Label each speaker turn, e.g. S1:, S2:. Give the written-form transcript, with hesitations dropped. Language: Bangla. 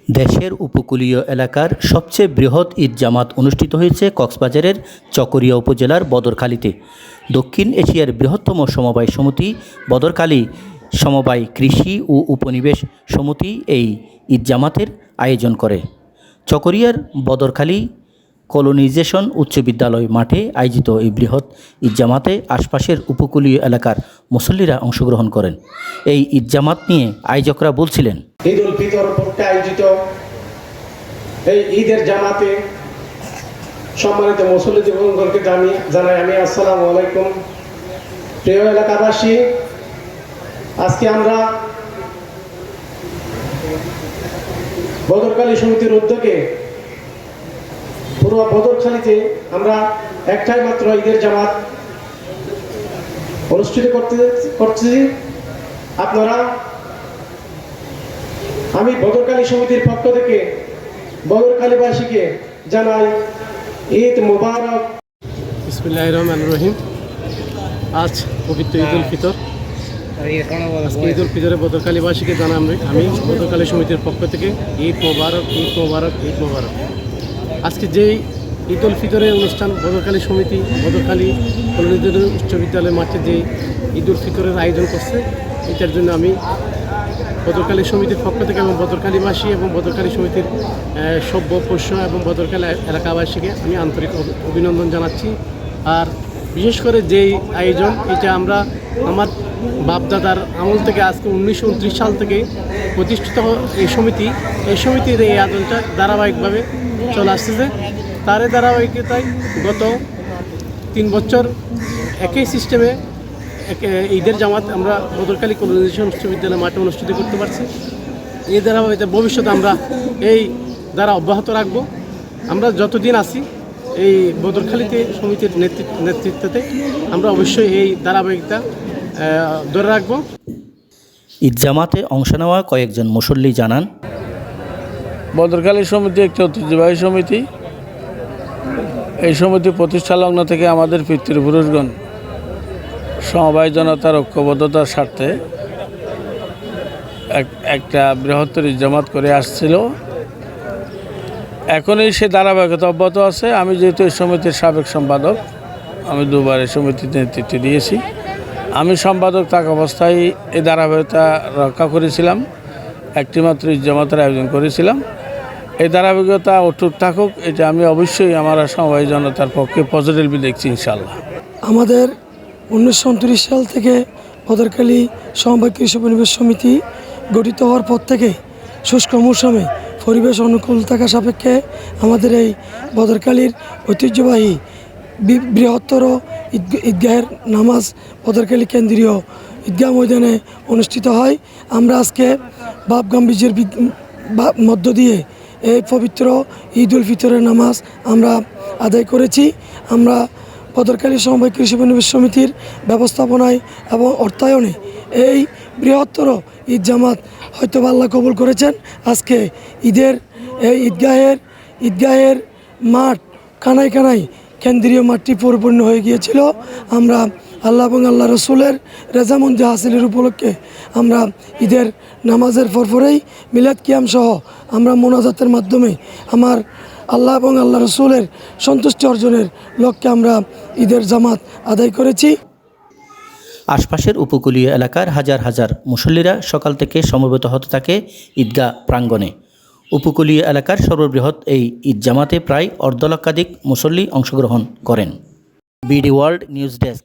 S1: দেশের উপকূলীয় এলাকার সবচেয়ে বৃহৎ ঈদ জামাত অনুষ্ঠিত হয়েছে কক্সবাজারের চকরিয়া উপজেলার বদরখালীতে। দক্ষিণ এশিয়ার বৃহত্তম সমবায় সমিতি বদরখালী সমবায় কৃষি ও উপনিবেশ সমিতি এই ঈদ জামাতের আয়োজন করে। চকরিয়ার বদরখালী কলোনাইজেশন উচ্চ বিদ্যালয় মাঠে আয়োজিত এই বৃহৎ ঈদ জামাতে আশপাশের উপকূলীয় এলাকার মুসল্লিরা অংশগ্রহণ করেন। এই ঈদ জামাত নিয়ে আয়োজকরা বলছিলেন,
S2: ঈদ উল ফিতর উপলক্ষে আয়োজিত এই ঈদের জামাতে সম্মানিত মুসল্লিদেরকে জানাই আমি আসসালামু আলাইকুম। প্রিয় এলাকাবাসী, আজকে আমরা বদরখালী সমিতির উদ্যোগে পুরো বদরখালীতে আমরা একটাই মাত্র ঈদের জামাত অনুষ্ঠিত করছি। আমি বদরখালী সমিতির পক্ষ থেকে বদরখালীবাসীকে জানাই ঈদ মুবারক।
S3: বিসমিল্লাহির রহমানির রহিম। আজ পবিত্র ঈদ উল ফিতর। ঈদ উল ফিতরে বদরখালীবাসীকে জানাই আমি বদরখালী সমিতির পক্ষ থেকে ঈদ মোবারক, ঈদ মোবারক, ঈদ মোবারক। আজকে যেই ঈদ উল ফিতরের অনুষ্ঠান বদরখালী সমিতি বদরখালী কলোনাইজেশন উচ্চ বিদ্যালয় মাঠে যে ঈদ উল ফিতরের আয়োজন করছে, এটার জন্য আমি বদরখালী সমিতির পক্ষ থেকে এবং বদরখালীবাসী এবং বদরখালী সমিতির সভ্য পোষ্য এবং বদরখালী এলাকাবাসীকে আমি আন্তরিক অভিনন্দন জানাচ্ছি। আর বিশেষ করে যেই আয়োজন, এটা আমরা আমার বাপদাদার আমল থেকে আজকে 1929 সাল থেকে প্রতিষ্ঠিত এই সমিতির এই আয়োজনটা ধারাবাহিকভাবে চলে আসতেছে। তার ধারাবাহিকতায় গত 3 বছর একই সিস্টেমে ঈদের জামাত আমরা বদরখালী কলোনাইজেশন বিশ্ববিদ্যালয় মাঠে অনুষ্ঠিত করতে পারছি। এই ধারাবাহিকতা ভবিষ্যতে আমরা এই দ্বারা অব্যাহত রাখবো। আমরা যতদিন আছি এই বদরখালীতে সমিতির নেতৃত্বে আমরা অবশ্যই এই ধারাবাহিকতা ধরে রাখবো।
S1: ঈদ জামাতে অংশ নেওয়া কয়েকজন মুসল্লি জানান,
S4: বদরখালী সমিতি একটি ঐতিহ্যবাহী সমিতি। এই সমিতি প্রতিষ্ঠা লগ্ন থেকে আমাদের পিতৃপুরুষগণ সমবায় জনতার ঐক্যবদ্ধতার স্বার্থে একটা বৃহত্তর ঈদ জামাত করে আসছিল। এখনই সে ধারাবাহিকতা অব্যাহত আছে। আমি যেহেতু এই সমিতির সাবেক সম্পাদক, আমি 2 বার এই সমিতির নেতৃত্ব দিয়েছি। আমি সম্পাদক থাকা অবস্থায় এই ধারাবাহিকতা রক্ষা করেছিলাম, একটি মাত্র ঈদ জামাতের আয়োজন করেছিলাম। এই ধারাবাহিকতা অটুট থাকুক, এটা আমি অবশ্যই আমার সমবায় জনতার পক্ষে পজিটিভলি দেখছি ইনশাআল্লাহ।
S5: আমাদের 1929 সাল থেকে বদরখালী সমবায় কৃষি উপনিবেশ সমিতি গঠিত হওয়ার পর থেকে শুষ্ক মৌসুমে পরিবেশ অনুকূল থাকা সাপেক্ষে আমাদের এই বদরখালীর ঐতিহ্যবাহী বৃহত্তর ঈদগাহের নামাজ বদরখালী কেন্দ্রীয় ঈদগাহ ময়দানে অনুষ্ঠিত হয়। আমরা আজকে বাপ গাম্ভীর্যের মধ্য দিয়ে এই পবিত্র ঈদ উল ফিতরের নামাজ আমরা আদায় করেছি। আমরা বদরখালী সমবায় কৃষি উপনিবেশ সমিতির ব্যবস্থাপনায় এবং অর্থায়নে এই বৃহত্তর ঈদ জামাত হয়তো আল্লাহ কবুল করেছেন। আজকে ঈদের এই ঈদগাহের মাঠ কানায় কানায় কেন্দ্রীয় মাঠটি পরিপূর্ণ হয়ে গিয়েছিল। আমরা আল্লাহ এবং আল্লাহ রসুলের রেজামন্দি হাসিলের উপলক্ষে আমরা ঈদের নামাজের পরপরেই মিলাদ কিয়াম সহ আমরা মোনাজাতের মাধ্যমে আমার আল্লাহ এবং আল্লাহ রসুলের সন্তুষ্টি অর্জনের লক্ষ্যে আমরা ঈদের জামাত আদায় করেছি।
S1: আশপাশের উপকূলীয় এলাকার হাজার হাজার মুসল্লিরা সকাল থেকে সমবেত হতে থাকে ঈদগাহ প্রাঙ্গণে। উপকূলীয় এলাকার সর্ববৃহৎ এই ঈদ জামাতে প্রায় অর্ধলক্ষাধিক মুসল্লি অংশগ্রহণ করেন। BD world news desk.